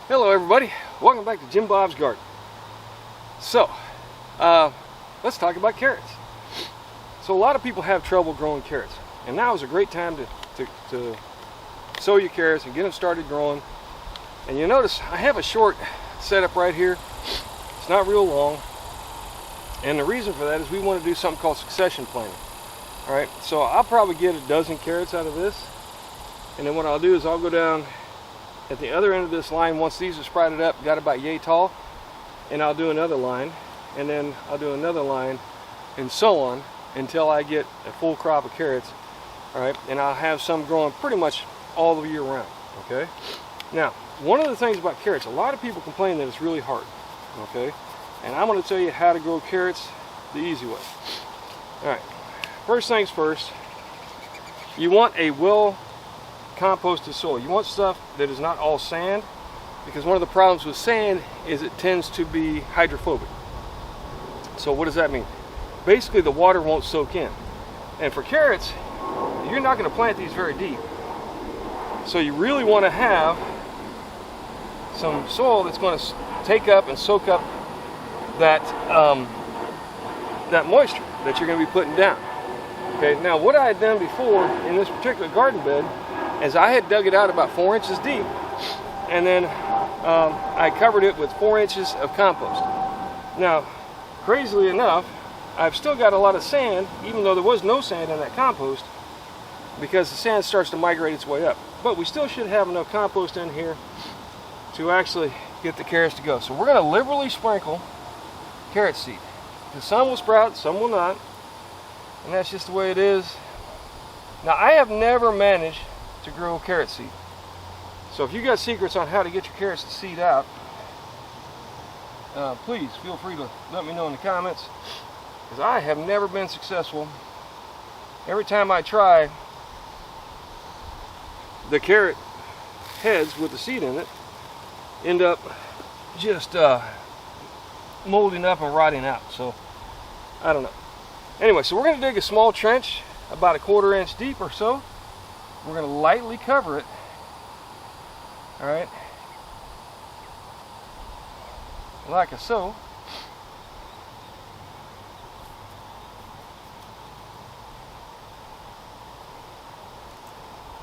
Hello everybody, welcome back to Jim Bob's Garden. So, let's talk about carrots. So a lot of people have trouble growing carrots, and now is a great time to sow your carrots and get them started growing. And you notice I have a short setup right here. It's not real long, and the reason for that is we want to do something called succession planting. Alright, so I'll probably get a dozen carrots out of this, and then what I'll do is I'll go down at the other end of this line. Once these are sprouted up, got about yay tall, and I'll do another line, and then I'll do another line, and so on until I get a full crop of carrots. All right, and I'll have some growing pretty much all the year round. Okay, now one of the things about carrots, a lot of people complain that it's really hard. Okay, and I'm going to tell you how to grow carrots the easy way. All right, first things first, you want a well composted soil. You want stuff that is not all sand, because one of the problems with sand is it tends to be hydrophobic. So what does that mean? Basically the water won't soak in, and for carrots you're not going to plant these very deep, so you really want to have some soil that's going to take up and soak up that that moisture that you're going to be putting down. Okay, now what I had done before in this particular garden bed is I had dug it out about 4 inches deep, and then I covered it with 4 inches of compost. Now, crazily enough, I've still got a lot of sand, even though there was no sand in that compost, because the sand starts to migrate its way up. But we still should have enough compost in here to actually get the carrots to go. So we're going to liberally sprinkle carrot seed. Some will sprout, some will not, and that's just the way it is. Now, I have never managed to grow carrot seed. So if you got secrets on how to get your carrots to seed out, please feel free to let me know in the comments, because I have never been successful. Every time I try, the carrot heads with the seed in it end up just molding up and rotting out. So I don't know. Anyway, so we're going to dig a small trench about 1/4 inch deep or so. We're going to lightly cover it. All right, like so.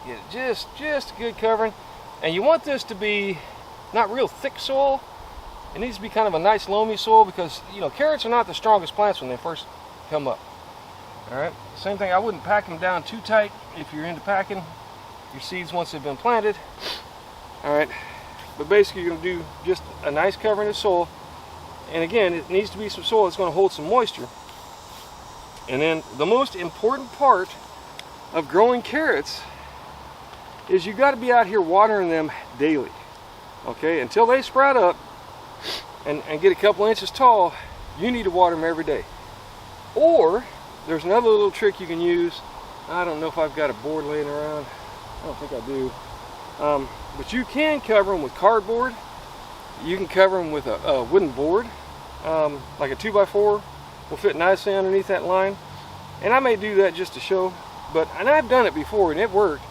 Get it just a good covering, and you want this to be not real thick soil. It needs to be kind of a nice loamy soil, because you know carrots are not the strongest plants when they first come up. All right, same thing, I wouldn't pack them down too tight if you're into packing your seeds once they've been planted. All right, but basically you're going to do just a nice covering of soil, and again it needs to be some soil that's going to hold some moisture. And then the most important part of growing carrots is you got to be out here watering them daily. Okay, until they sprout up and get a couple inches tall, you need to water them every day. Or there's another little trick you can use. I don't know if I've got a board laying around. I don't think I do. But you can cover them with cardboard. You can cover them with a wooden board, like a 2x4 will fit nicely underneath that line. And I may do that just to show, and I've done it before and it worked.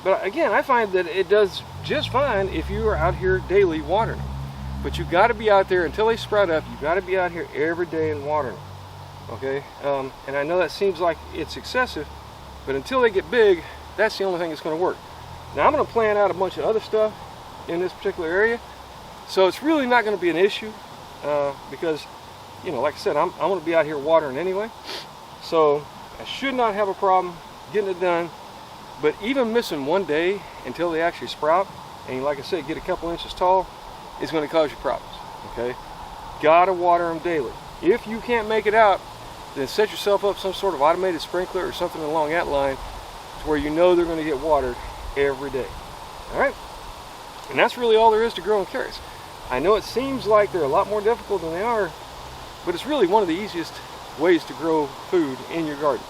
But again, I find that it does just fine if you are out here daily watering them. But you got to be out there until they sprout up. You got to be out here every day and watering them. Okay, and I know that seems like it's excessive, but until they get big, that's the only thing that's going to work. Now I'm going to plant out a bunch of other stuff in this particular area, so it's really not going to be an issue, because, you know, like I said, I'm going to be out here watering anyway, so I should not have a problem getting it done. But even missing one day until they actually sprout, and like I said, get a couple inches tall, is going to cause you problems. Okay, gotta water them daily. If you can't make it out, then set yourself up some sort of automated sprinkler or something along that line, to where you know they're going to get watered every day. All right, and that's really all there is to growing carrots. I know it seems like they're a lot more difficult than they are, but it's really one of the easiest ways to grow food in your garden.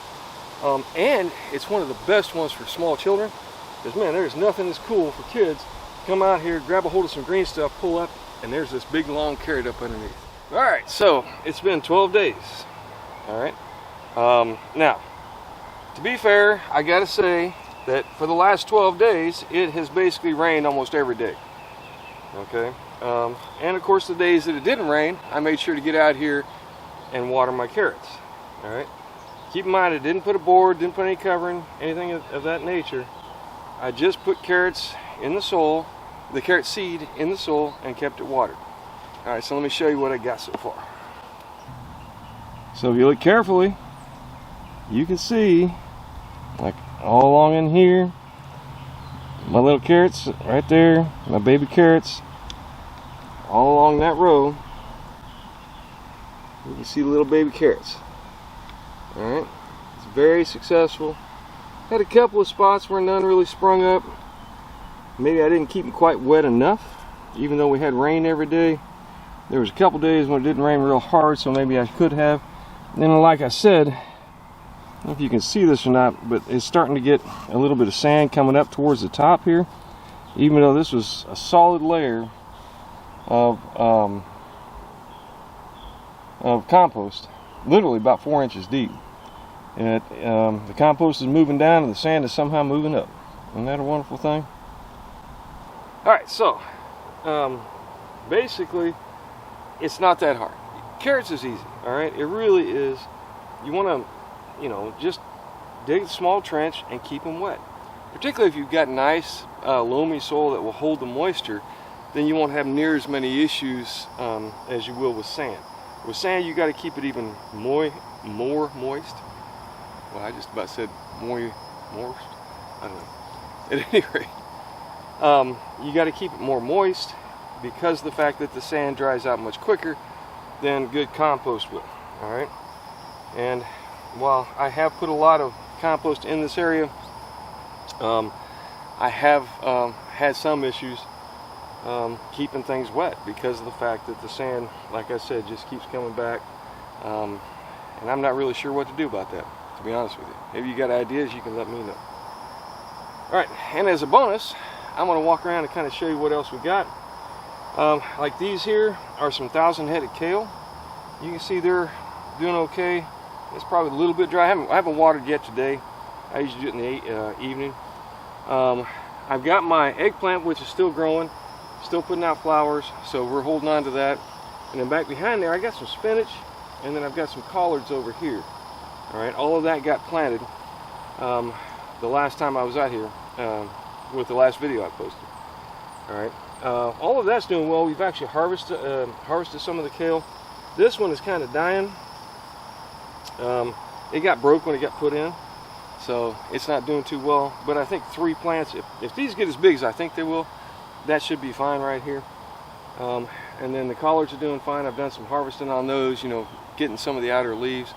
And it's one of the best ones for small children, because man, there's nothing as cool for kids. Come out here, grab a hold of some green stuff, pull up, and there's this big long carrot up underneath. All right, so it's been 12 days. All right, now to be fair, I gotta say that for the last 12 days it has basically rained almost every day. Okay, and of course the days that it didn't rain, I made sure to get out here and water my carrots. All right, keep in mind I didn't put a board, didn't put any covering, anything of that nature. I just put carrots in the soil, the carrot seed in the soil, and kept it watered. All right, so let me show you what I got so far. So if you look carefully, you can see, like all along in here, my little carrots right there, my baby carrots, all along that row, you can see the little baby carrots. All right, it's very successful. Had a couple of spots where none really sprung up. Maybe I didn't keep them quite wet enough, even though we had rain every day. There was a couple days when it didn't rain real hard, so maybe I could have. And then, like I said, I don't know if you can see this or not, but it's starting to get a little bit of sand coming up towards the top here. Even though this was a solid layer of compost, literally about 4 inches deep. And the compost is moving down and the sand is somehow moving up. Isn't that a wonderful thing? Alright, so basically it's not that hard. Carrots is easy, alright? It really is. You want to, you know, just dig a small trench and keep them wet. Particularly if you've got nice loamy soil that will hold the moisture, then you won't have near as many issues as you will with sand. With sand, you got to keep it even more moist. Well, I just about said moist. I don't know. At any rate, you got to keep it more moist because of the fact that the sand dries out much quicker than good compost will. All right. And while I have put a lot of compost in this area, I have had some issues keeping things wet because of the fact that the sand, like I said, just keeps coming back. And I'm not really sure what to do about that, to be honest with you. If you got ideas, you can let me know. Alright, and as a bonus, I'm going to walk around and kind of show you what else we got. Like these here are some 1,000-headed kale. You can see they're doing okay. It's probably a little bit dry. I haven't watered yet today. I usually do it in the evening. I've got my eggplant, which is still growing, still putting out flowers, so we're holding on to that. And then back behind there, I got some spinach, and then I've got some collards over here. All right, all of that got planted the last time I was out here with the last video I posted. All right, all of that's doing well. We've actually harvested some of the kale. This one is kind of dying. It got broke when it got put in, so it's not doing too well. But I think 3 plants, if these get as big as I think they will, that should be fine right here. And then the collards are doing fine. I've done some harvesting on those, you know, getting some of the outer leaves.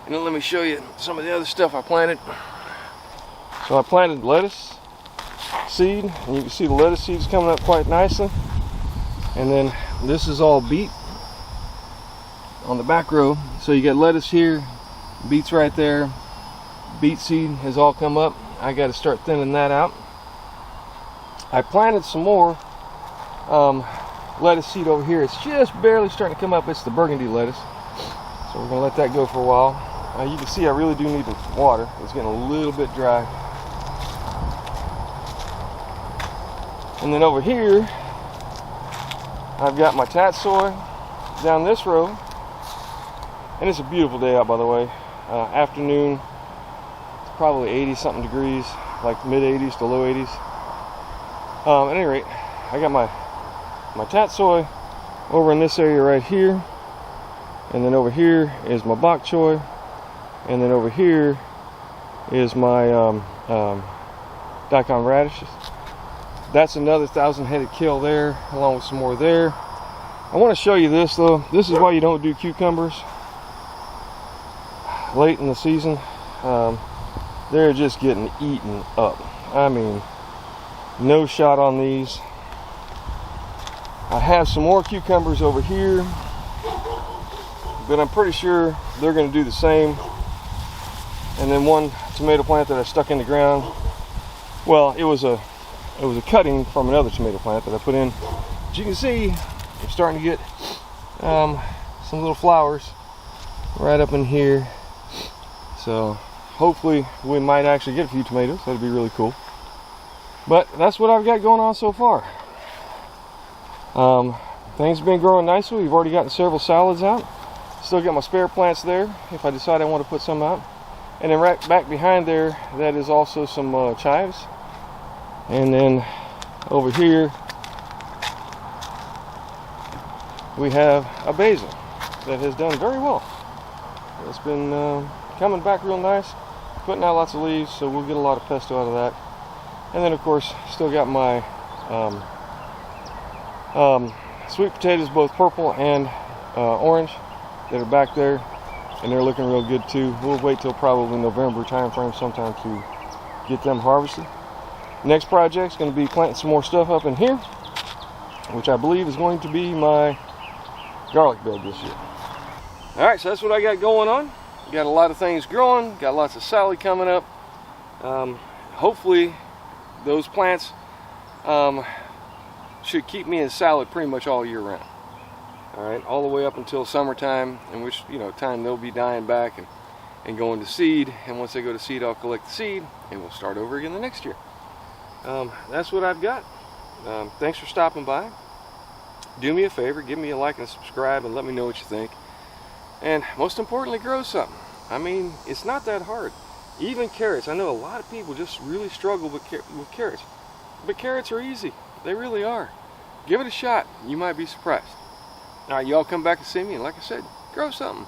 And then let me show you some of the other stuff I planted. So I planted lettuce seed, and you can see the lettuce seeds coming up quite nicely. And then this is all beet on the back row. So you got lettuce here, beets right there. Beet seed has all come up. I got to start thinning that out. I planted some more lettuce seed over here. It's just barely starting to come up. It's the burgundy lettuce. So we're going to let that go for a while. You can see I really do need the water. It's getting a little bit dry. And then over here, I've got my tatsoi down this row. And it's a beautiful day out, by the way. Afternoon, it's probably 80-something degrees, like mid-80s to low 80s. At any rate, I got my tatsoi over in this area right here. And then over here is my bok choy. And then over here is my daikon radishes. That's another 1,000-headed kale there, along with some more there. I want to show you this though. This is why you don't do cucumbers late in the season. They're just getting eaten up. I mean, no shot on these. I have some more cucumbers over here, but I'm pretty sure they're going to do the same. And then one tomato plant that I stuck in the ground, well, it was a cutting from another tomato plant that I put in. As you can see, I'm starting to get some little flowers right up in here. So hopefully we might actually get a few tomatoes. That'd be really cool. But that's what I've got going on so far. Things have been growing nicely. We've already gotten several salads out. Still got my spare plants there if I decide I want to put some out. And then right back behind there, that is also some chives. And then over here, we have a basil that has done very well. It's been coming back real nice, putting out lots of leaves, so we'll get a lot of pesto out of that. And then of course, still got my sweet potatoes, both purple and orange, that are back there, and they're looking real good too. We'll wait till probably November time frame sometime to get them harvested. Next project is going to be planting some more stuff up in here, which I believe is going to be my garlic bed this year. Alright, so that's what I got going on. Got a lot of things growing, got lots of salad coming up. Hopefully those plants should keep me in salad pretty much all year round. Alright, all the way up until summertime, in which, you know, time they'll be dying back and going to seed. And once they go to seed, I'll collect the seed and we'll start over again the next year. That's what I've got. Thanks for stopping by. Do me a favor, give me a like and a subscribe, and let me know what you think. And most importantly, grow something. I mean, it's not that hard. Even carrots. I know a lot of people just really struggle with carrots. But carrots are easy. They really are. Give it a shot. You might be surprised. Alright, y'all come back and see me, and like I said, grow something.